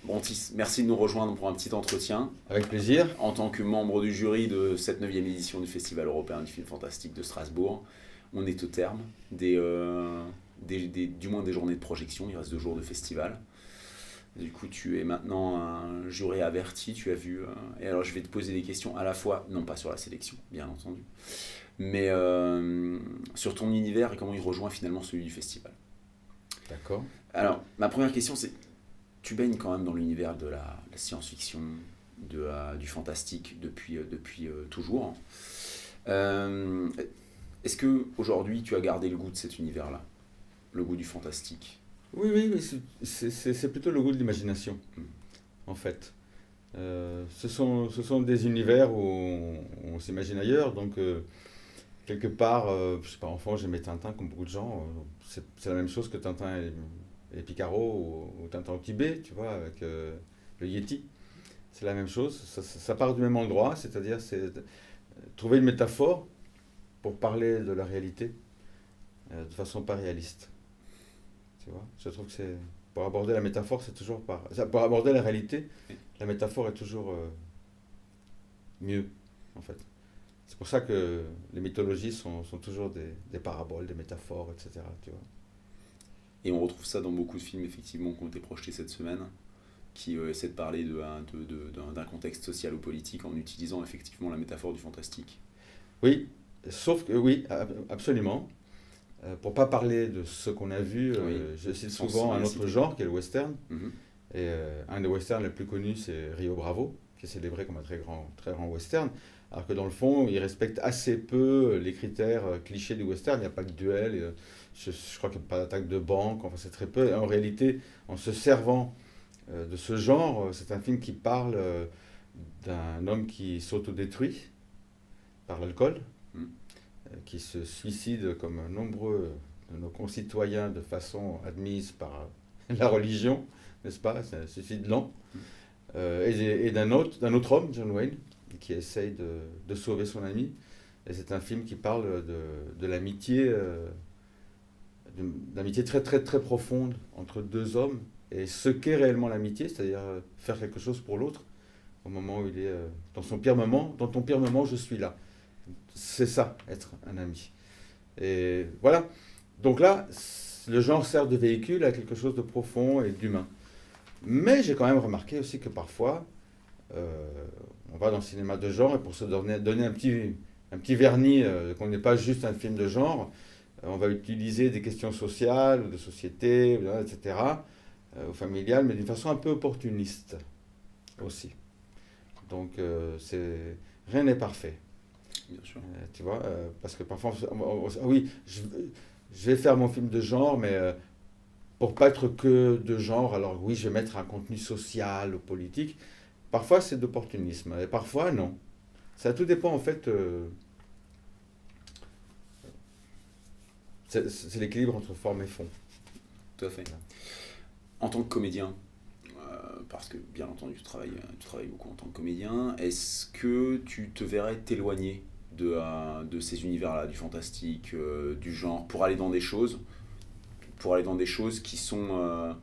Bontis, merci de nous rejoindre pour un petit entretien. Avec plaisir. En tant que membre du jury de cette 9e édition du Festival européen du film fantastique de Strasbourg, on est au terme du moins des journées de projection. Il reste 2 jours de festival. Du coup, tu es maintenant un juré averti, tu as vu. Et alors, je vais te poser des questions à la fois, non pas sur la sélection, bien entendu, mais sur ton univers et comment il rejoint finalement celui du festival. D'accord. Alors, ma première question, c'est, tu baignes quand même dans l'univers de la science-fiction, du fantastique depuis toujours. Euh, Est-ce que aujourd'hui tu as gardé le goût de cet univers-là, le goût du fantastique? Oui, c'est plutôt le goût de l'imagination, Mm. en fait. Ce sont des univers où on s'imagine ailleurs, donc quelque part, je sais pas, enfant, j'aimais Tintin comme beaucoup de gens. C'est la même chose que Tintin et Picaro ou Tintin au Tibet, tu vois, avec le Yéti. C'est la même chose, ça part du même endroit, c'est-à-dire c'est trouver une métaphore pour parler de la réalité de façon pas réaliste. Tu vois, je trouve que c'est pour aborder la métaphore, c'est toujours pour aborder la réalité, la métaphore est toujours mieux en fait. C'est pour ça que les mythologies sont toujours des paraboles, des métaphores, etc. Tu vois. Et on retrouve ça dans beaucoup de films effectivement qui ont été projetés cette semaine, qui essaient de parler d'un contexte social ou politique en utilisant effectivement la métaphore du fantastique. Oui, sauf que oui, absolument. Pour pas parler de ce qu'on a vu, Oui. je cite Sans souvent un citer. autre genre qui est le western. Mhm. Et un des westerns les plus connus, c'est Rio Bravo, qui est célébré comme un très grand western. Alors que dans le fond, il respecte assez peu les critères clichés du western. Il n'y a pas de duel, je crois qu'il n'y a pas d'attaque de banque, enfin c'est très peu. Et en réalité, en se servant de ce genre, c'est un film qui parle d'un homme qui s'autodétruit par l'alcool, Mm. qui se suicide comme nombreux de nos concitoyens de façon admise par la religion, n'est-ce pas? C'est un suicide lent. Et d'un autre homme, John Wayne, qui essaye de sauver son ami. Et c'est un film qui parle de l'amitié, d'amitié très très très profonde entre deux hommes et ce qu'est réellement l'amitié, c'est-à-dire faire quelque chose pour l'autre au moment où il est dans son pire moment. Dans ton pire moment, je suis là. C'est ça, être un ami. Et voilà. Donc là, le genre sert de véhicule à quelque chose de profond et d'humain. Mais j'ai quand même remarqué aussi que parfois, euh, on va dans le cinéma de genre et pour se donner un petit vernis, qu'on n'est pas juste un film de genre, on va utiliser des questions sociales, ou de société, etc., ou familiales, mais d'une façon un peu opportuniste aussi. Donc, rien n'est parfait. Bien sûr. Tu vois, parce que parfois, oui, je vais faire mon film de genre, mais pour pas être que de genre, alors oui, je vais mettre un contenu social ou politique. Parfois, c'est d'opportunisme, et parfois, non. Ça tout dépend, en fait, c'est l'équilibre entre forme et fond. Tout à fait. En tant que comédien, parce que bien entendu tu travailles beaucoup en tant que comédien, est-ce que tu te verrais t'éloigner de ces univers-là, du fantastique, du genre, pour aller dans des choses qui sont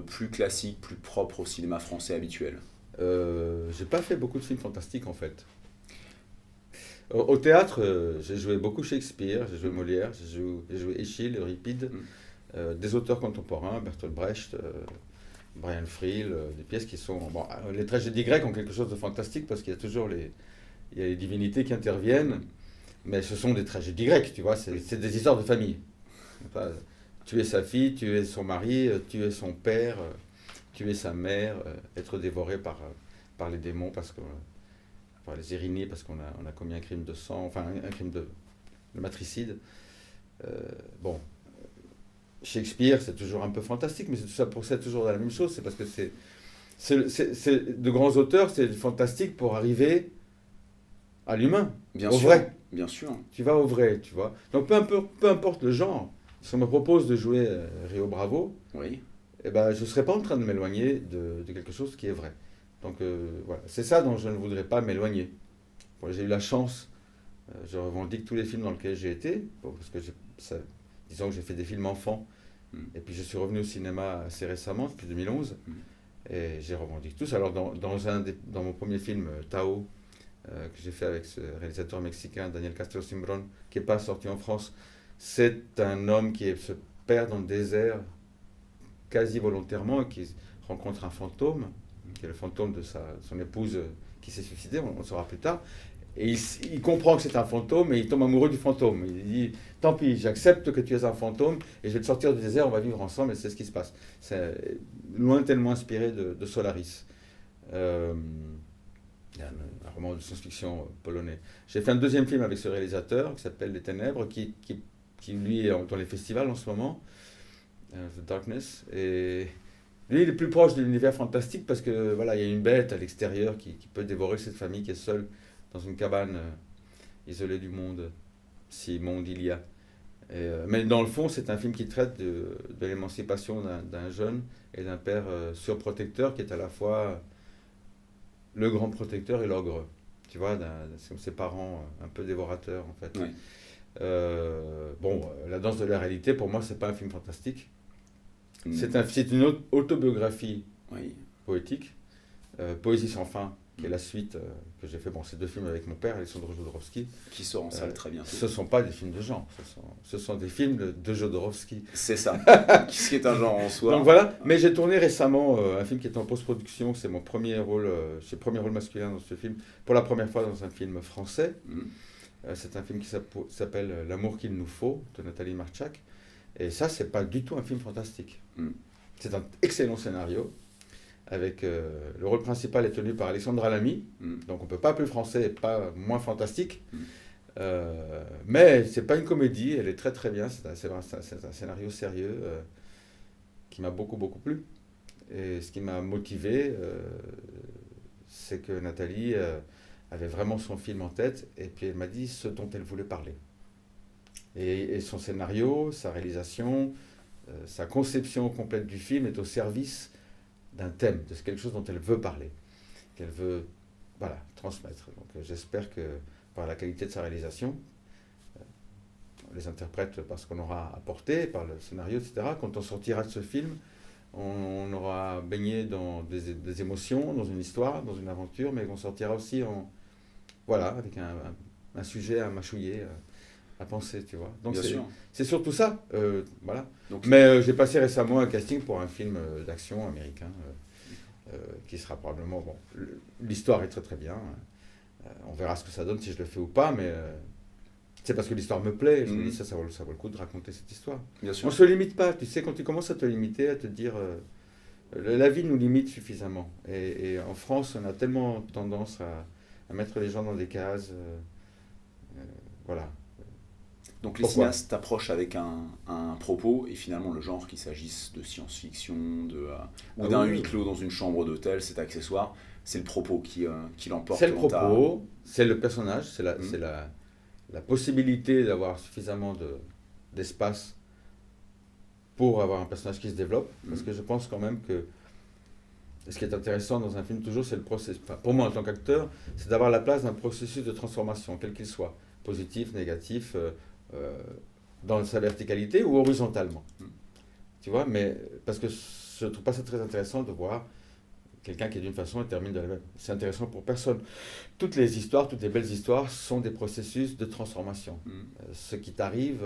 plus classiques, plus propres au cinéma français habituel? J'ai pas fait beaucoup de films fantastiques, en fait. Au théâtre, j'ai joué beaucoup Shakespeare, j'ai joué Molière, j'ai joué Eschyle, Euripide, Mm. des auteurs contemporains, Bertolt Brecht, Brian Friel, des pièces qui sont... Bon, les tragédies grecques ont quelque chose de fantastique parce qu'il y a toujours il y a les divinités qui interviennent, mais ce sont des tragédies grecques, tu vois, c'est des histoires de famille. Pas, tuer sa fille, tuer son mari, tuer son père, tuer sa mère, être dévoré par les démons parce que... par les Ériniers parce on a commis un crime de sang, enfin un crime de matricide. Bon, Shakespeare, c'est toujours un peu fantastique, mais ça procède toujours de la même chose. C'est parce que de grands auteurs, c'est fantastique pour arriver à l'humain, Bien au sûr, vrai. bien sûr. Tu vas au vrai, tu vois. Donc peu importe le genre, si on me propose de jouer Rio Bravo, Oui, eh ben, je ne serai pas en train de m'éloigner de quelque chose qui est vrai. Donc voilà, c'est ça dont je ne voudrais pas m'éloigner. Bon, j'ai eu la chance, je revendique tous les films dans lesquels j'ai été, bon, parce que disons que j'ai fait des films enfants, mm, et puis je suis revenu au cinéma assez récemment, depuis 2011. mm. Et j'ai revendiqué tous. Alors, dans mon premier film, Tao, que j'ai fait avec ce réalisateur mexicain, Daniel Castillo Simbrón, qui n'est pas sorti en France, c'est un homme qui se perd dans le désert quasi volontairement et qui rencontre un fantôme, qui est le fantôme de son épouse qui s'est suicidée, on le saura plus tard. Et il comprend que c'est un fantôme et il tombe amoureux du fantôme. Il dit, tant pis, j'accepte que tu es un fantôme et je vais te sortir du désert, on va vivre ensemble et c'est ce qui se passe. C'est lointainement inspiré de Solaris. Un roman de science-fiction polonais. J'ai fait un deuxième film avec ce réalisateur qui s'appelle Les Ténèbres, qui lui est dans les festivals en ce moment, The Darkness. Et lui, il est plus proche de l'univers fantastique parce que voilà, il y a une bête à l'extérieur qui peut dévorer cette famille qui est seule dans une cabane isolée du monde, si monde il y a. Mais dans le fond, c'est un film qui traite de l'émancipation d'un jeune et d'un père surprotecteur qui est à la fois le grand protecteur et l'ogre. Tu vois, ses parents un peu dévorateurs en fait. Ouais. La danse de la réalité, pour moi, c'est pas un film fantastique. C'est une autobiographie Oui. poétique. Poésie sans fin, qui est la suite que j'ai fait. Bon, c'est deux films avec mon père, Alexandre Jodorowsky. Qui sort en salle très bientôt. Ce ne sont pas des films de genre, ce sont des films de Jodorowsky. C'est ça, qui est un genre en soi. Donc voilà, mais j'ai tourné récemment un film qui est en post-production, c'est mon premier rôle, c'est le premier rôle masculin dans ce film, pour la première fois dans un film français. C'est un film qui s'appelle L'amour qu'il nous faut, de Nathalie Marchak. Et ça, c'est pas du tout un film fantastique. C'est un excellent scénario. Avec le rôle principal est tenu par Alexandra Lamy, donc on peut pas plus français et pas moins fantastique. Mais c'est pas une comédie, elle est très très bien. C'est un scénario sérieux qui m'a beaucoup plu. Et ce qui m'a motivé, c'est que Nathalie avait vraiment son film en tête et puis elle m'a dit ce dont elle voulait parler. Et son scénario, sa réalisation, sa conception complète du film est au service d'un thème, de quelque chose dont elle veut parler, qu'elle veut transmettre. Donc j'espère que par la qualité de sa réalisation, les interprètes par ce qu'on aura apporté, par le scénario, etc., quand on sortira de ce film, on aura baigné dans des émotions, dans une histoire, dans une aventure, mais on sortira aussi avec un sujet à mâchouiller, à penser, tu vois. Donc c'est surtout ça, voilà. Donc, mais j'ai passé récemment un casting pour un film d'action américain qui sera probablement bon. L'histoire est très très bien. On verra ce que ça donne si je le fais ou pas, mais c'est parce que l'histoire me plaît. Je me dis ça vaut le coup de raconter cette histoire. Bien sûr. On se limite pas, tu sais, quand tu commences à te limiter, à te dire la vie nous limite suffisamment. Et en France, on a tellement tendance à mettre les gens dans des cases. Voilà. Donc les cinéastes t'approchent avec un propos et finalement le genre, qu'il s'agisse de science-fiction ou d'un huis clos dans une chambre d'hôtel, c'est accessoire, c'est le propos qui l'emporte. C'est le propos, c'est le personnage, c'est la possibilité d'avoir suffisamment d'espace pour avoir un personnage qui se développe. Parce que je pense quand même que ce qui est intéressant dans un film toujours, c'est le processus. Enfin, pour moi en tant qu'acteur, c'est d'avoir la place d'un processus de transformation, quel qu'il soit, positif, négatif, dans sa verticalité ou horizontalement. Tu vois, mais parce que je ne trouve pas ça très intéressant de voir quelqu'un qui est d'une façon et termine de la même. C'est intéressant pour personne. Toutes les histoires, toutes les belles histoires sont des processus de transformation. Ce qui t'arrive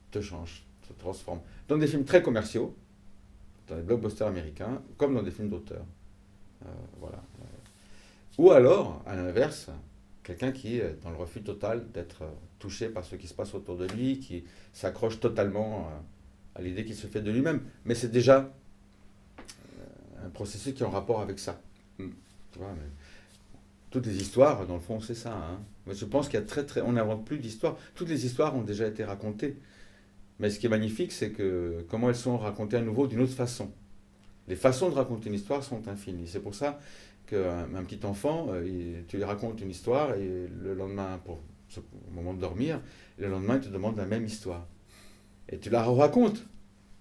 te change, te transforme. Dans des films très commerciaux, dans les blockbusters américains, comme dans des films d'auteur. Voilà. Ou alors, à l'inverse, quelqu'un qui est dans le refus total d'être touché par ce qui se passe autour de lui, qui s'accroche totalement à l'idée qu'il se fait de lui-même. Mais c'est déjà un processus qui est en rapport avec ça. Tu vois, mais toutes les histoires, dans le fond, c'est ça. Mais je pense qu'il y a on n'invente plus d'histoires. Toutes les histoires ont déjà été racontées. Mais ce qui est magnifique, c'est que comment elles sont racontées à nouveau d'une autre façon. Les façons de raconter une histoire sont infinies. C'est pour ça qu'un petit enfant, tu lui racontes une histoire et le lendemain, au moment de dormir, le lendemain, il te demande la même histoire. Et tu la racontes.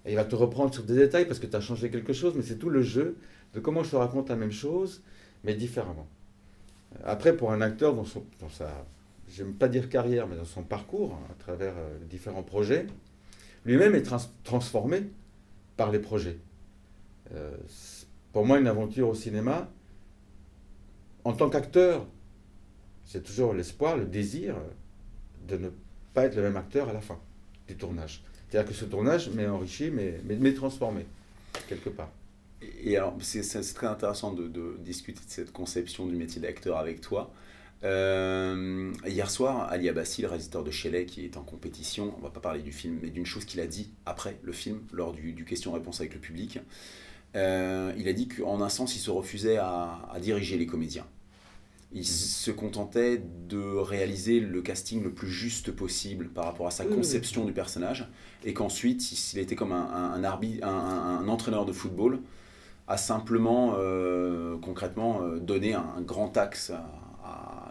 Et il va te reprendre sur des détails parce que tu as changé quelque chose, mais c'est tout le jeu de comment je te raconte la même chose, mais différemment. Après, pour un acteur, dans sa, j'aime pas dire carrière, mais dans son parcours, à travers différents projets, lui-même est transformé par les projets. pour moi, une aventure au cinéma, en tant qu'acteur, c'est toujours l'espoir, le désir de ne pas être le même acteur à la fin du tournage. C'est-à-dire que ce tournage m'est enrichi, mais transformé, quelque part. Et alors, c'est très intéressant de discuter de cette conception du métier d'acteur avec toi. Hier soir, Ali Abbasi, le réalisateur de Shelley, qui est en compétition, on va pas parler du film, mais d'une chose qu'il a dit après le film, lors du question-réponse avec le public, il a dit qu'en un sens, il se refusait à diriger les comédiens. Il se contentait de réaliser le casting le plus juste possible par rapport à sa conception du personnage, et qu'ensuite, il était comme un arbitre, un entraîneur de football, à simplement, concrètement, donner un grand axe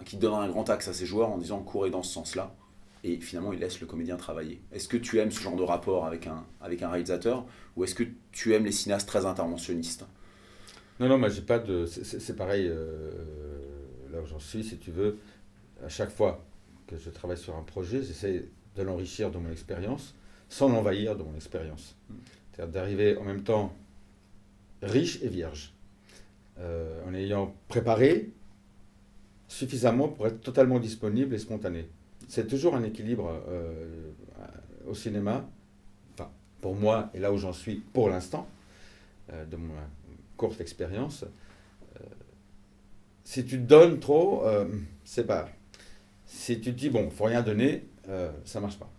qui donnera un grand axe à ses joueurs en disant courez dans ce sens-là, et finalement il laisse le comédien travailler. Est-ce que tu aimes ce genre de rapport avec un réalisateur, ou est-ce que tu aimes les cinéastes très interventionnistes? Non, moi j'ai pas de. C'est pareil, là où j'en suis, si tu veux, à chaque fois que je travaille sur un projet, j'essaie de l'enrichir de mon expérience, sans l'envahir de mon expérience. C'est-à-dire d'arriver en même temps riche et vierge, en ayant préparé suffisamment pour être totalement disponible et spontané. C'est toujours un équilibre au cinéma, enfin, pour moi, et là où j'en suis pour l'instant, de ma courte expérience. Si tu te donnes trop, c'est pas. Si tu te dis, bon, il ne faut rien donner, ça ne marche pas.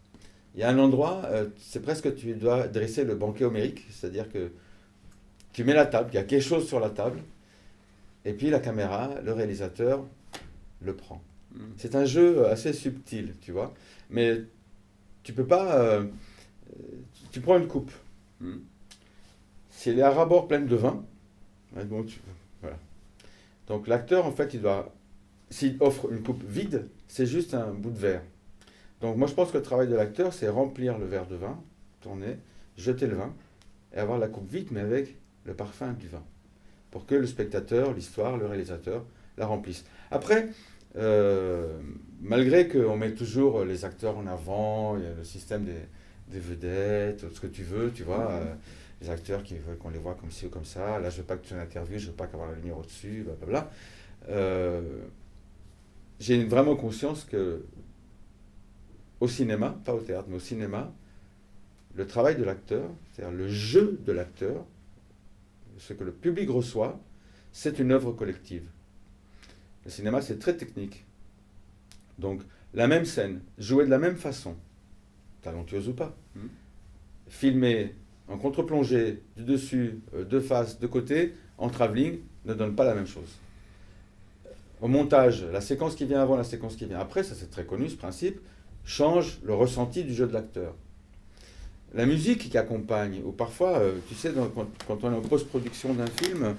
Il y a un endroit, c'est presque tu dois dresser le banquet homérique, c'est-à-dire que tu mets la table, il y a quelque chose sur la table, et puis la caméra, le réalisateur, le prend. C'est un jeu assez subtil, tu vois. Mais tu peux pas... tu prends une coupe. Si elle est à ras-bord pleine de vin, bon, voilà. Donc l'acteur, en fait, il doit... S'il offre une coupe vide, c'est juste un bout de verre. Donc moi, je pense que le travail de l'acteur, c'est remplir le verre de vin, tourner, jeter le vin, et avoir la coupe vide, mais avec le parfum du vin. Pour que le spectateur, l'histoire, le réalisateur, la remplissent. Après... malgré qu'on met toujours les acteurs en avant, il y a le système des vedettes, ce que tu veux, tu vois, les acteurs qui veulent qu'on les voit comme ci ou comme ça, là je veux pas que tu l'interviewes, je veux pas qu'avoir la lumière au-dessus, blablabla. J'ai vraiment conscience que au cinéma, pas au théâtre, mais au cinéma, le travail de l'acteur, c'est-à-dire le jeu de l'acteur, ce que le public reçoit, c'est une œuvre collective. Le cinéma, c'est très technique. Donc, la même scène, jouée de la même façon, talentueuse ou pas, filmée en contre-plongée, du dessus, de face, de côté, en travelling, ne donne pas la même chose. Au montage, la séquence qui vient avant, la séquence qui vient après, ça c'est très connu ce principe, change le ressenti du jeu de l'acteur. La musique qui accompagne, ou parfois, tu sais, quand on est en post-production d'un film,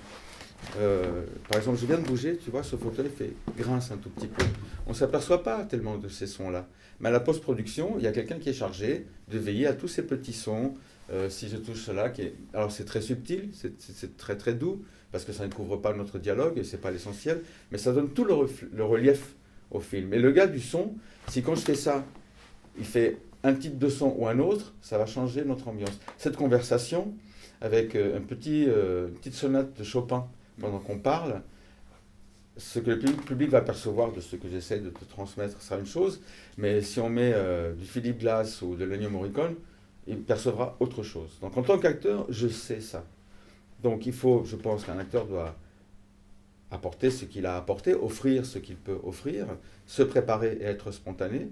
par exemple, je viens de bouger, tu vois, ce fauteuil fait grince un tout petit peu. On ne s'aperçoit pas tellement de ces sons-là. Mais à la post-production, il y a quelqu'un qui est chargé de veiller à tous ces petits sons. Si je touche cela, alors c'est très subtil, c'est très très doux, parce que ça ne couvre pas notre dialogue et c'est pas l'essentiel, mais ça donne tout le relief au film. Et le gars du son, si quand je fais ça, il fait un type de son ou un autre, ça va changer notre ambiance. Cette conversation avec une petite sonate de Chopin, pendant qu'on parle, ce que le public va percevoir de ce que j'essaie de te transmettre sera une chose, mais si on met du Philip Glass ou de Ennio Morricone, il percevra autre chose. Donc en tant qu'acteur, je sais ça. Donc il faut, je pense qu'un acteur doit apporter ce qu'il a apporté, offrir ce qu'il peut offrir, se préparer et être spontané,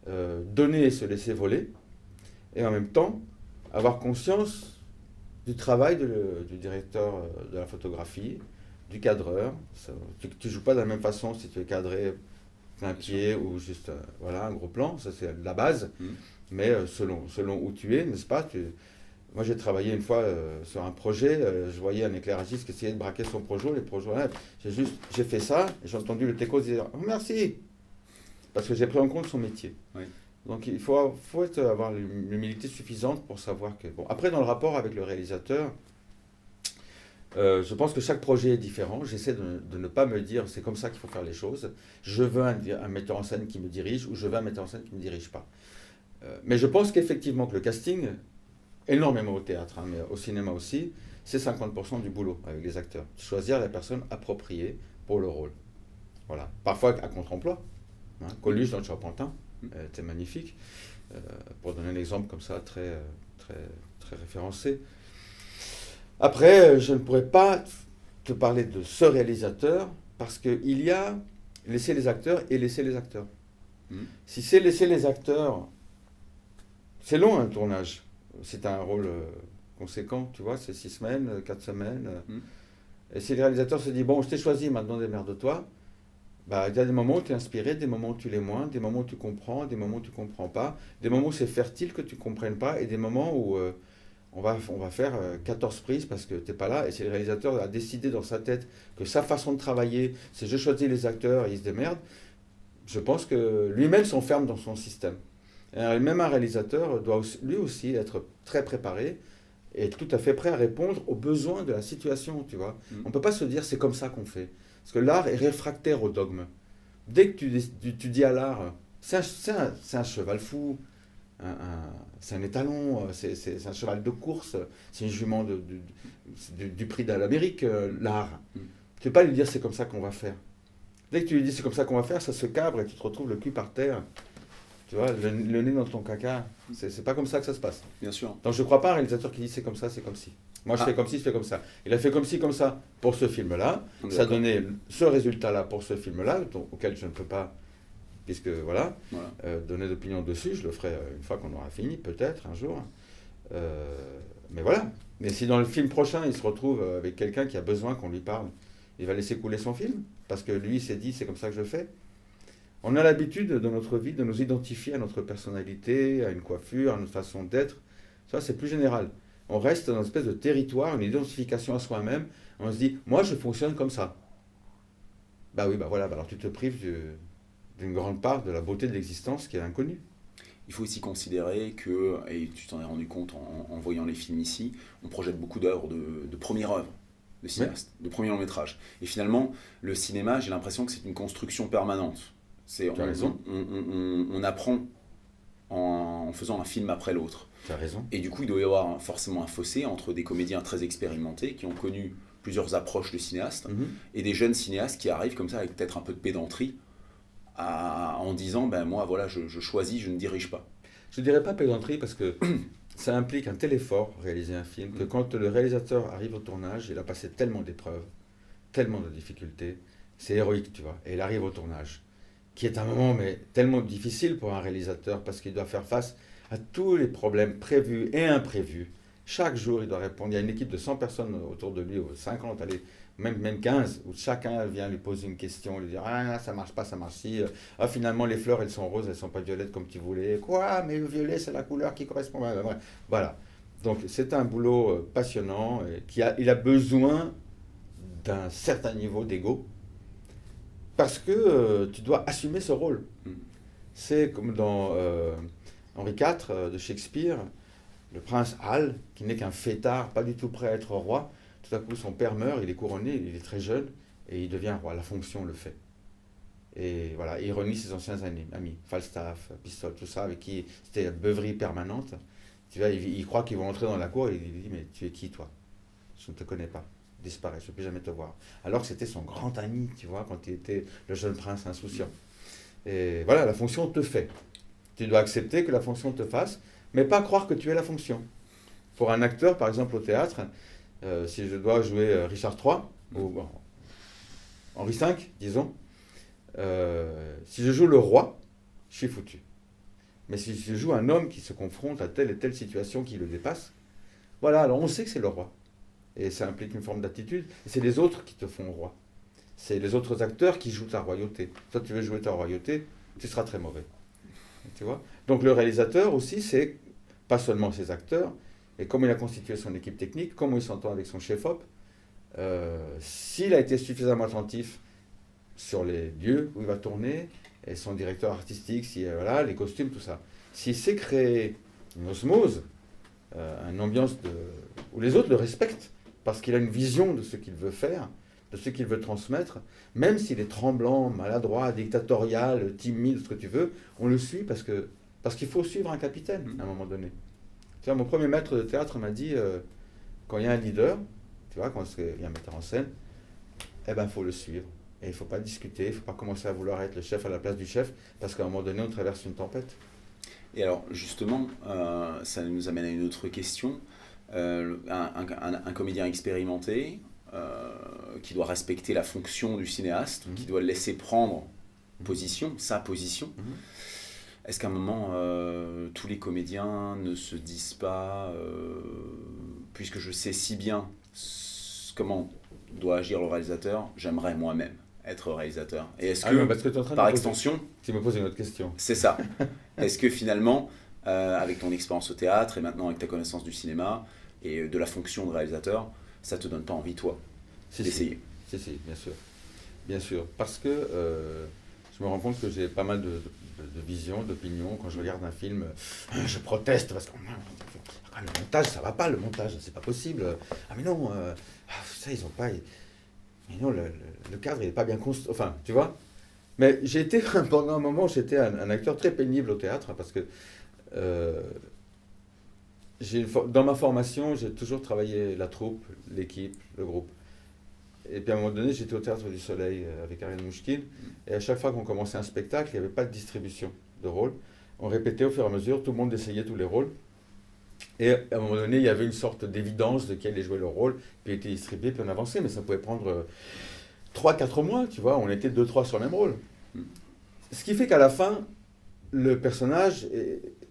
donner et se laisser voler, et en même temps avoir conscience du travail du directeur de la photographie, du cadreur. Tu ne joues pas de la même façon si tu es cadré plein pied ou juste voilà, un gros plan, ça c'est la base, mais selon où tu es, n'est-ce pas, moi j'ai travaillé une fois sur un projet, je voyais un éclairagiste qui essayait de braquer son projo, les projets, j'ai fait ça, et j'ai entendu le techos dire « Oh, merci !» parce que j'ai pris en compte son métier. Oui. Donc il faut avoir l'humilité suffisante pour savoir que... Bon, après, dans le rapport avec le réalisateur, je pense que chaque projet est différent. J'essaie de ne pas me dire c'est comme ça qu'il faut faire les choses. Je veux un metteur en scène qui me dirige ou je veux un metteur en scène qui ne me dirige pas. Mais je pense qu'effectivement que le casting, énormément au théâtre, hein, mais au cinéma aussi, c'est 50% du boulot avec les acteurs. Choisir la personne appropriée pour le rôle. Voilà. Parfois à contre-emploi. Hein. Coluche dans le Charpentin, c'était magnifique. Pour donner un exemple comme ça, très, très, très référencé. Après, je ne pourrais pas te parler de ce réalisateur parce qu'il y a laisser les acteurs et laisser les acteurs. Si c'est laisser les acteurs, c'est long un tournage. C'est un rôle conséquent, tu vois, c'est 6 semaines, 4 semaines. Et si le réalisateur se dit, bon, je t'ai choisi, maintenant démerde-toi, bah, il y a des moments où tu es inspiré, des moments où tu l'es moins, des moments où tu comprends, des moments où tu ne comprends pas, des moments où c'est fertile que tu ne comprennes pas, et des moments où on va faire 14 prises parce que tu n'es pas là, et si le réalisateur a décidé dans sa tête que sa façon de travailler, c'est je choisis les acteurs et il se démerde, je pense que lui-même s'enferme dans son système. Et même un réalisateur doit lui aussi être très préparé et tout à fait prêt à répondre aux besoins de la situation, tu vois. On ne peut pas se dire c'est comme ça qu'on fait. Parce que l'art est réfractaire au dogme. Dès que tu dis à l'art, c'est un cheval fou, c'est un étalon, c'est un cheval de course, c'est une jument du prix de l'Amérique, l'art. Tu ne peux pas lui dire c'est comme ça qu'on va faire. Dès que tu lui dis c'est comme ça qu'on va faire, ça se cabre et tu te retrouves le cul par terre. Tu vois, le nez dans ton caca. C'est pas comme ça que ça se passe. Bien sûr. Donc je ne crois pas à un réalisateur qui dit c'est comme ça, c'est comme si. Moi je fais comme si, je fais comme ça. Il a fait comme si, comme ça pour ce film-là. Ça donnait ce résultat-là pour ce film-là, auquel je ne peux pas, puisque voilà. Donner d'opinion dessus. Je le ferai une fois qu'on aura fini, peut-être un jour. Mais voilà. Mais si dans le film prochain, il se retrouve avec quelqu'un qui a besoin qu'on lui parle, il va laisser couler son film parce que lui s'est dit c'est comme ça que je fais. On a l'habitude dans notre vie de nous identifier à notre personnalité, à une coiffure, à notre façon d'être. Ça, c'est plus général. On reste dans une espèce de territoire, une identification à soi-même. On se dit, moi, je fonctionne comme ça. Bah oui, bah voilà. Bah alors tu te prives d'une grande part de la beauté de l'existence qui est inconnue. Il faut aussi considérer que, et tu t'en es rendu compte en voyant les films ici, on projette beaucoup d'œuvres de première œuvre de cinéaste, de premier long métrage. Et finalement, le cinéma, j'ai l'impression que c'est une construction permanente. On apprend en faisant un film après l'autre. Tu as raison. Et du coup, il doit y avoir forcément un fossé entre des comédiens très expérimentés qui ont connu plusieurs approches de cinéastes et des jeunes cinéastes qui arrivent comme ça avec peut-être un peu de pédanterie en disant ben moi voilà je choisis, je ne dirige pas. Je ne dirais pas pédanterie parce que ça implique un tel effort réaliser un film que quand le réalisateur arrive au tournage, il a passé tellement d'épreuves, tellement de difficultés, c'est héroïque, tu vois, et il arrive au tournage, qui est un moment mais tellement difficile pour un réalisateur parce qu'il doit faire face à tous les problèmes prévus et imprévus. Chaque jour, il doit répondre. Il y a une équipe de 100 personnes autour de lui, ou 50, allez, même 15, où chacun vient lui poser une question, lui dire « Ah, ça marche pas, ça marche si. Ah, finalement, les fleurs, elles sont roses, elles sont pas violettes comme tu voulais. Quoi? Mais le violet, c'est la couleur qui correspond. » Voilà. Donc, c'est un boulot passionnant. Il a besoin d'un certain niveau d'ego parce que tu dois assumer ce rôle. C'est comme dans Henri IV de Shakespeare, le prince Hal, qui n'est qu'un fêtard, pas du tout prêt à être roi. Tout à coup, son père meurt, il est couronné, il est très jeune, et il devient roi. La fonction le fait. Et voilà, il renie ses anciens amis, Falstaff, Pistole, tout ça, avec qui c'était la beuverie permanente. Tu vois, il croit qu'ils vont entrer dans la cour, et il dit, mais tu es qui, toi? Je ne te connais pas. Disparais, je ne veux plus jamais te voir. Alors que c'était son grand ami, tu vois, quand il était le jeune prince insouciant. Et voilà, la fonction te fait. Tu dois accepter que la fonction te fasse, mais pas croire que tu es la fonction. Pour un acteur, par exemple, au théâtre, si je dois jouer Richard III, ou Henri V, disons, si je joue le roi, je suis foutu. Mais si je joue un homme qui se confronte à telle et telle situation qui le dépasse, voilà, alors on sait que c'est le roi. Et ça implique une forme d'attitude. Et c'est les autres qui te font roi. C'est les autres acteurs qui jouent ta royauté. Toi, tu veux jouer ta royauté, tu seras très mauvais. Tu vois? Donc le réalisateur aussi, c'est pas seulement ses acteurs, et comment il a constitué son équipe technique, comment il s'entend avec son chef-op, s'il a été suffisamment attentif sur les lieux où il va tourner, et son directeur artistique, voilà, les costumes, tout ça. S'il sait créer une osmose, une ambiance où les autres le respectent, parce qu'il a une vision de ce qu'il veut faire, de ce qu'il veut transmettre, même s'il est tremblant, maladroit, dictatorial, timide, ce que tu veux, on le suit parce qu'il faut suivre un capitaine à un moment donné. Tu vois, mon premier maître de théâtre m'a dit, quand il y a un leader, Tu vois, quand il y a un metteur en scène, eh ben, il faut le suivre. Et il ne faut pas discuter, il ne faut pas commencer à vouloir être le chef à la place du chef, parce qu'à un moment donné, on traverse une tempête. Et alors, justement, ça nous amène à une autre question. Un comédien expérimenté qui doit respecter la fonction du cinéaste, qui doit le laisser prendre position, sa position. Est-ce qu'à un moment, tous les comédiens ne se disent pas, puisque je sais si bien comment doit agir le réalisateur, j'aimerais moi-même être réalisateur. Et est-ce que, parce que tu es en train de par me poser- extension, Tu me poses une autre question. c'est ça. Est-ce que finalement, avec ton expérience au théâtre et maintenant avec ta connaissance du cinéma et de la fonction de réalisateur, ça te donne pas envie, toi, d'essayer? Si, bien sûr. Bien sûr. Parce que je me rends compte que j'ai pas mal de visions, d'opinions. Quand je regarde un film, je proteste parce que le montage, ça va pas, le montage, c'est pas possible. Ah mais non, ça, ils ont pas. Mais non, le cadre, il est pas bien construit. Enfin, tu vois. Mais j'ai été, pendant un moment, j'étais un acteur très pénible au théâtre parce que dans ma formation, j'ai toujours travaillé la troupe, l'équipe, le groupe. Et puis à un moment donné, j'étais au Théâtre du Soleil avec Ariel Mouchkine. Et à chaque fois qu'on commençait un spectacle, il n'y avait pas de distribution de rôles. On répétait au fur et à mesure, tout le monde essayait tous les rôles. Et à un moment donné, il y avait une sorte d'évidence de qui allait jouer le rôle, puis il était distribué, puis on avançait. Mais ça pouvait prendre 3-4 mois, tu vois. On était 2-3 sur le même rôle. Ce qui fait qu'à la fin, le personnage,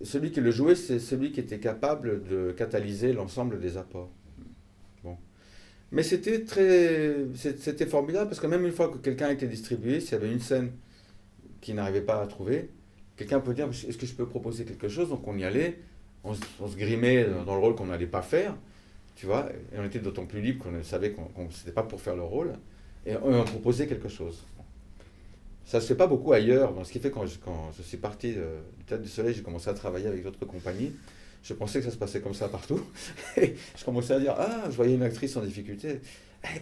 celui qui le jouait, c'est celui qui était capable de catalyser l'ensemble des apports. Bon. Mais c'était formidable parce que même une fois que quelqu'un était distribué, s'il y avait une scène qu'il n'arrivait pas à trouver, quelqu'un peut dire est-ce que je peux proposer quelque chose? Donc on y allait, on se grimait dans le rôle qu'on n'allait pas faire, tu vois, et on était d'autant plus libre qu'on savait qu'on c'était pas pour faire le rôle, et on proposait quelque chose. Ça ne se fait pas beaucoup ailleurs, donc ce qui fait quand je suis parti du Théâtre du Soleil, j'ai commencé à travailler avec d'autres compagnies. Je pensais que ça se passait comme ça partout. Et je commençais à dire, je voyais une actrice en difficulté.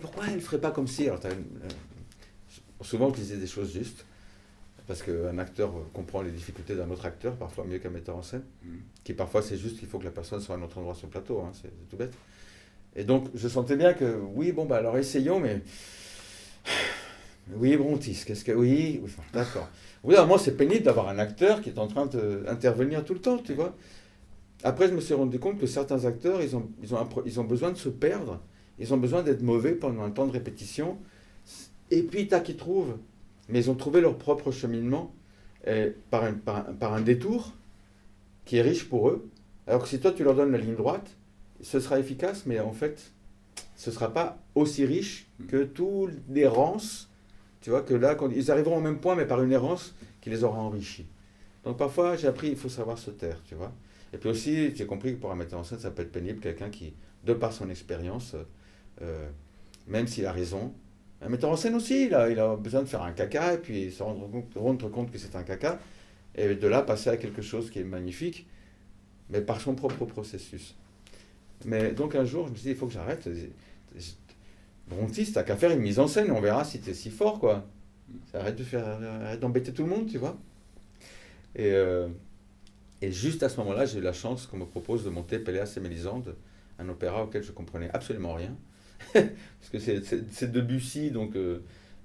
Pourquoi elle ne ferait pas comme si? Alors, souvent, on disait des choses justes. Parce qu'un acteur comprend les difficultés d'un autre acteur, parfois mieux qu'un metteur en scène. Qui parfois, c'est juste qu'il faut que la personne soit à un autre endroit sur le plateau. Hein, c'est tout bête. Et donc, je sentais bien que, oui, bon, bah alors essayons, mais... Oui, Brontis, qu'est-ce que... Oui, d'accord. Oui, moi, c'est pénible d'avoir un acteur qui est en train d'intervenir tout le temps, tu vois. Après, je me suis rendu compte que certains acteurs, ils ont besoin de se perdre. Ils ont besoin d'être mauvais pendant un temps de répétition. Et puis, tac, ils trouvent. Mais ils ont trouvé leur propre cheminement par un détour qui est riche pour eux. Alors que si toi, tu leur donnes la ligne droite, ce sera efficace, mais en fait, ce ne sera pas aussi riche que toute l'errance. Tu vois, que là, quand ils arriveront au même point, mais par une errance qui les aura enrichis. Donc parfois, j'ai appris, il faut savoir se taire, tu vois. Et puis aussi, j'ai compris que pour un metteur en scène, ça peut être pénible, quelqu'un qui, de par son expérience, même s'il a raison, un metteur en scène aussi, il a besoin de faire un caca, et puis se rendre compte que c'est un caca, et de là, passer à quelque chose qui est magnifique, mais par son propre processus. Mais donc un jour, je me suis dit, il faut que j'arrête. Brontis, t'as qu'à faire une mise en scène, on verra si t'es si fort, quoi. Arrête d'embêter tout le monde, tu vois. Et juste à ce moment-là, j'ai eu la chance qu'on me propose de monter Péléas et Mélisande, un opéra auquel je comprenais absolument rien. Parce que c'est Debussy, donc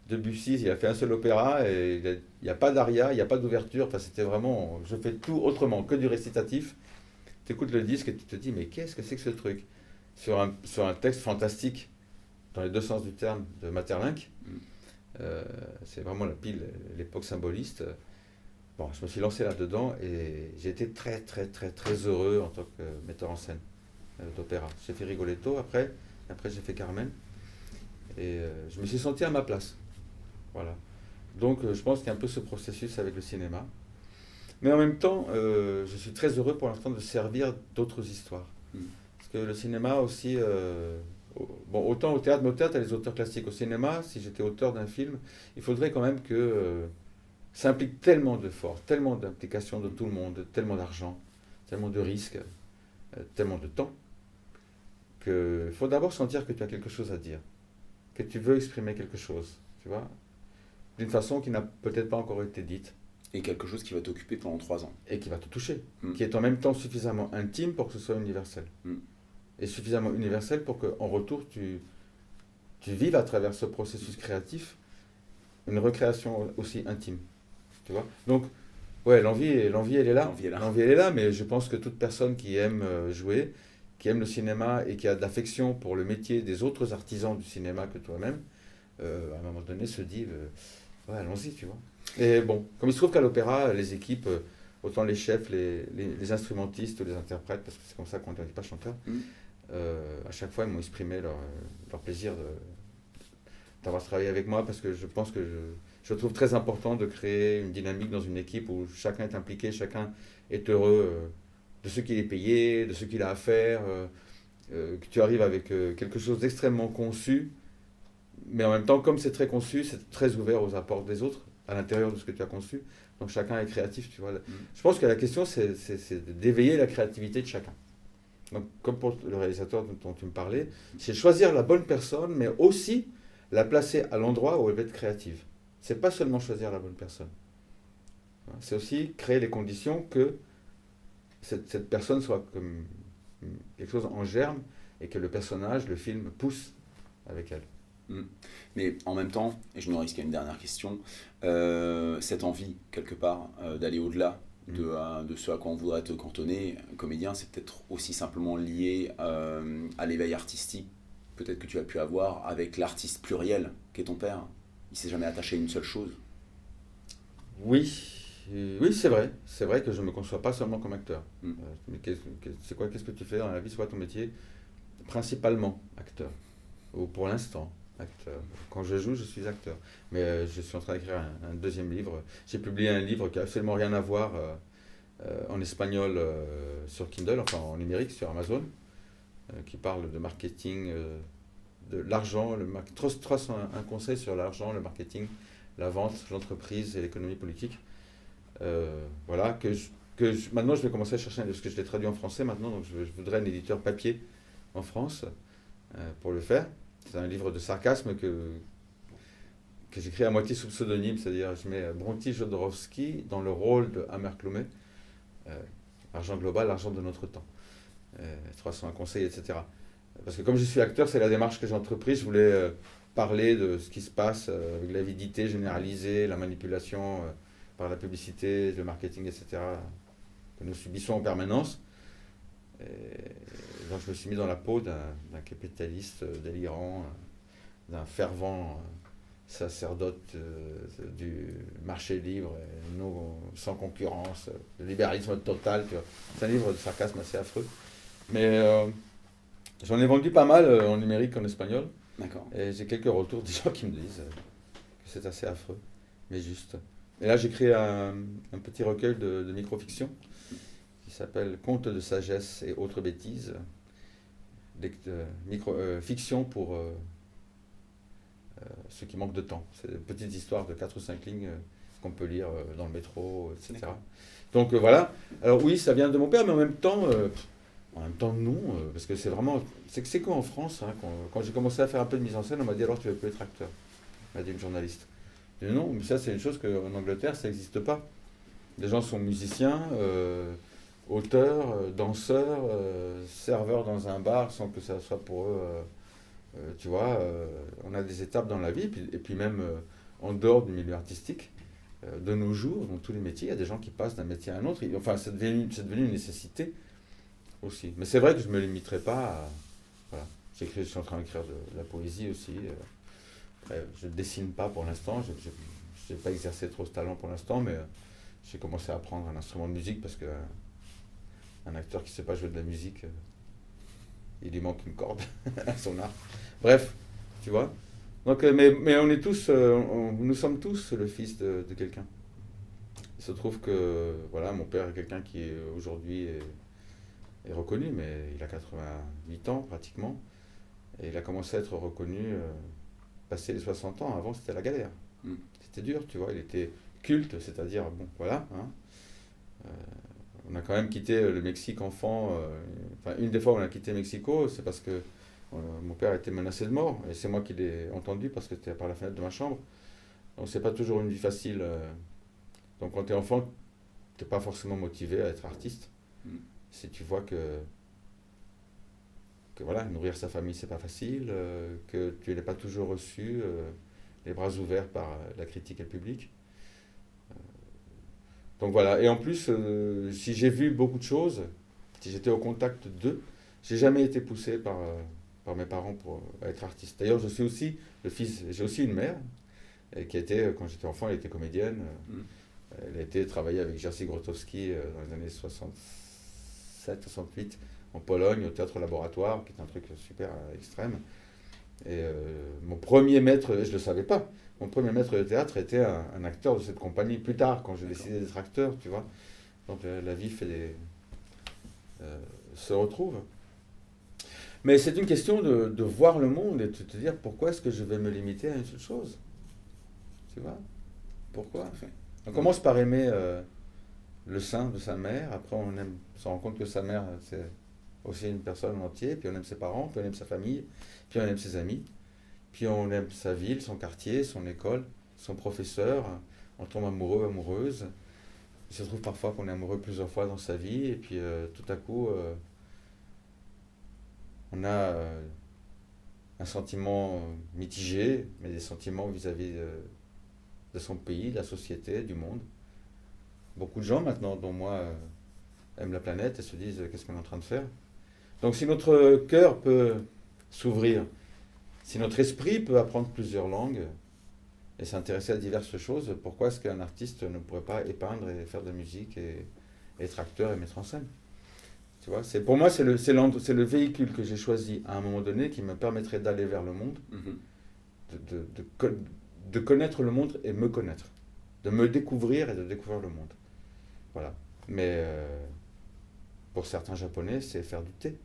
Debussy, il a fait un seul opéra, et il n'y a pas d'aria, il n'y a pas d'ouverture, enfin c'était vraiment, je fais tout autrement que du récitatif. Tu écoutes le disque et tu te dis, mais qu'est-ce que c'est que ce truc? Sur un texte fantastique, dans les deux sens du terme, de Maeterlinck. C'est vraiment l'époque symboliste. Bon, je me suis lancé là-dedans et j'ai été très, très, très, très heureux en tant que metteur en scène d'opéra. J'ai fait Rigoletto après j'ai fait Carmen. Et je me suis senti à ma place. Voilà. Donc je pense qu'il y a un peu ce processus avec le cinéma. Mais en même temps, je suis très heureux pour l'instant de servir d'autres histoires. Parce que le cinéma aussi... bon, autant au théâtre, mais au théâtre, il y a les auteurs classiques. Au cinéma, si j'étais auteur d'un film, il faudrait quand même que... ça implique tellement d'efforts, tellement d'implications de tout le monde, tellement d'argent, tellement de risques, tellement de temps, qu'il faut d'abord sentir que tu as quelque chose à dire, que tu veux exprimer quelque chose, tu vois, d'une façon qui n'a peut-être pas encore été dite. Et quelque chose qui va t'occuper pendant 3 ans. Et qui va te toucher, qui est en même temps suffisamment intime pour que ce soit universel. Et suffisamment universel pour qu'en retour, tu vives à travers ce processus créatif une recréation aussi intime. Tu vois? Donc, ouais, l'envie, elle est là. L'envie est là. L'envie, elle est là, mais je pense que toute personne qui aime jouer, qui aime le cinéma et qui a de l'affection pour le métier des autres artisans du cinéma que toi-même, à un moment donné se dit, ouais, allons-y, tu vois. Et bon, comme il se trouve qu'à l'opéra, les équipes, autant les chefs, les instrumentistes, les interprètes, parce que c'est comme ça qu'on ne dit pas chanteur, à chaque fois, ils m'ont exprimé leur plaisir d'avoir travaillé avec moi, parce que je pense que je trouve très important de créer une dynamique dans une équipe où chacun est impliqué, chacun est heureux de ce qu'il est payé, de ce qu'il a à faire, que tu arrives avec quelque chose d'extrêmement conçu, mais en même temps, comme c'est très conçu, c'est très ouvert aux apports des autres à l'intérieur de ce que tu as conçu. Donc chacun est créatif, tu vois. Je pense que la question, c'est d'éveiller la créativité de chacun. Donc, comme pour le réalisateur dont tu me parlais, c'est choisir la bonne personne, mais aussi la placer à l'endroit où elle va être créative. C'est pas seulement choisir la bonne personne. C'est aussi créer les conditions que cette personne soit comme quelque chose en germe et que le personnage, le film, pousse avec elle. Mais en même temps, et je me risque à une dernière question, cette envie, quelque part, d'aller au-delà de ce à quoi on voudrait être cantonné, comédien, c'est peut-être aussi simplement lié à l'éveil artistique, peut-être que tu as pu avoir avec l'artiste pluriel qu'est ton père. Il s'est jamais attaché à une seule chose. Oui, oui, c'est vrai. C'est vrai que je ne me conçois pas seulement comme acteur. Mais qu'est-ce que tu fais dans la vie? C'est quoi ton métier? Principalement acteur. Ou pour l'instant, acteur. Quand je joue, je suis acteur. Mais je suis en train d'écrire un deuxième livre. J'ai publié un livre qui n'a absolument rien à voir en espagnol sur Kindle, enfin en numérique sur Amazon, qui parle de marketing, de l'argent, un conseil sur l'argent, le marketing, la vente, l'entreprise et l'économie politique. Voilà, maintenant je vais commencer à chercher, parce que je l'ai traduit en français maintenant, donc je voudrais un éditeur papier en France pour le faire. C'est un livre de sarcasme que j'écris à moitié sous pseudonyme, c'est-à-dire je mets Bronti Jodorowsky dans le rôle de Amerclumet, argent global, l'argent de notre temps, 301 conseils, etc. Parce que comme je suis acteur, c'est la démarche que j'ai entreprise, je voulais parler de ce qui se passe avec l'avidité généralisée, la manipulation par la publicité, le marketing, etc., que nous subissons en permanence. Et donc je me suis mis dans la peau d'un capitaliste délirant, d'un fervent sacerdote du marché libre, sans concurrence, le libéralisme total. C'est un livre de sarcasme assez affreux. Mais j'en ai vendu pas mal en numérique, en espagnol. D'accord. Et j'ai quelques retours des gens qui me disent que c'est assez affreux, mais juste. Et là, j'ai créé un petit recueil de micro-fiction qui s'appelle Contes de sagesse et autres bêtises. Fiction pour ceux qui manquent de temps. C'est des petites histoires de 4 ou 5 lignes qu'on peut lire dans le métro, etc. D'accord. Donc voilà. Alors oui, ça vient de mon père, mais en même temps non, parce que c'est vraiment... C'est quoi en France, hein, quand j'ai commencé à faire un peu de mise en scène, on m'a dit alors tu ne veux plus être acteur. M'a dit une journaliste. J'ai dit non, mais ça c'est une chose qu'en Angleterre ça n'existe pas. Les gens sont musiciens, auteurs, danseurs, serveurs dans un bar sans que ça soit pour eux, tu vois, on a des étapes dans la vie, et puis même en dehors du milieu artistique, de nos jours, dans tous les métiers, il y a des gens qui passent d'un métier à un autre. Enfin, c'est devenu une nécessité aussi. Mais c'est vrai que je ne me limiterai pas à... Voilà. Je suis en train d'écrire de la poésie aussi. Après, je ne dessine pas pour l'instant. Je n'ai pas exercé trop ce talent pour l'instant, mais j'ai commencé à apprendre un instrument de musique parce qu'un acteur qui ne sait pas jouer de la musique, il lui manque une corde à son art. Bref, tu vois. Donc, mais on est tous, nous sommes tous le fils de quelqu'un. Il se trouve que voilà, mon père est quelqu'un qui aujourd'hui est reconnu, mais il a 88 ans pratiquement. Et il a commencé à être reconnu passé les 60 ans. Avant, c'était la galère. C'était dur, tu vois. Il était culte, c'est-à-dire, bon, voilà. Hein. On a quand même quitté le Mexique enfant. Enfin, une des fois où on a quitté Mexico, c'est parce que mon père était menacé de mort. Et c'est moi qui l'ai entendu parce que c'était par la fenêtre de ma chambre. Donc, c'est pas toujours une vie facile. Donc, quand tu es enfant, tu n'es pas forcément motivé à être artiste. Si tu vois que que voilà, nourrir sa famille, c'est pas facile, que tu n'es pas toujours reçu les bras ouverts par la critique et le public. Donc voilà, et en plus, si j'ai vu beaucoup de choses, si j'étais au contact d'eux, j'ai jamais été poussé par mes parents pour être artiste. D'ailleurs, je suis aussi le fils, j'ai aussi une mère, et qui était, quand j'étais enfant, elle était comédienne. Elle a été travailler avec Jerzy Grotowski dans les années 67, 68, en Pologne, au Théâtre Laboratoire, qui est un truc super extrême. Et mon premier maître, je ne le savais pas, mon premier maître de théâtre était un acteur de cette compagnie, plus tard, quand j'ai décidé d'être acteur, tu vois. Donc la vie se retrouve. Mais c'est une question de voir le monde et de te dire pourquoi est-ce que je vais me limiter à une seule chose. Tu vois? Pourquoi? On commence par aimer le sein de sa mère, après on se rend compte que sa mère c'est aussi une personne en entier, puis on aime ses parents, puis on aime sa famille, puis on aime ses amis, puis on aime sa ville, son quartier, son école, son professeur, on tombe amoureux, amoureuse. Il se trouve parfois qu'on est amoureux plusieurs fois dans sa vie, et puis tout à coup on a un sentiment mitigé, mais des sentiments vis-à-vis de son pays, de la société, du monde. Beaucoup de gens maintenant, dont moi, aiment la planète et se disent qu'est-ce qu'on est en train de faire. Donc si notre cœur peut s'ouvrir, si notre esprit peut apprendre plusieurs langues et s'intéresser à diverses choses, pourquoi est-ce qu'un artiste ne pourrait pas épeindre et faire de la musique et être acteur et mettre en scène? Tu vois, pour moi, c'est le véhicule que j'ai choisi à un moment donné qui me permettrait d'aller vers le monde, de connaître le monde et me connaître, de me découvrir et de découvrir le monde. Voilà. Mais pour certains Japonais, c'est faire du thé.